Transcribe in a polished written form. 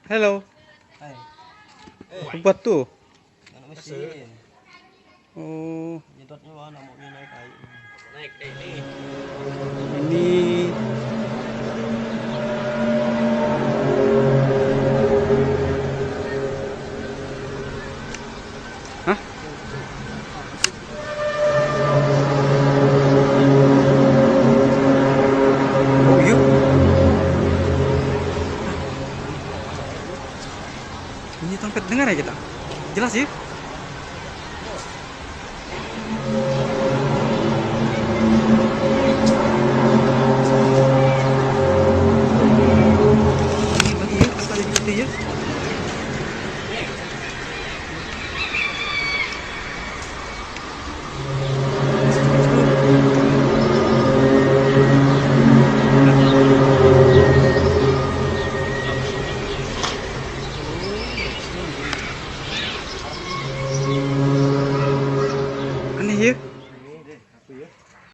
Hello. Hai. Apa buat tuh? Anak mesin. Oh, Nyedotnya mana mau naik air. Naik deh ini. ini hah? Oh iya. Ini trompet dengar ya kita? Jelas ya?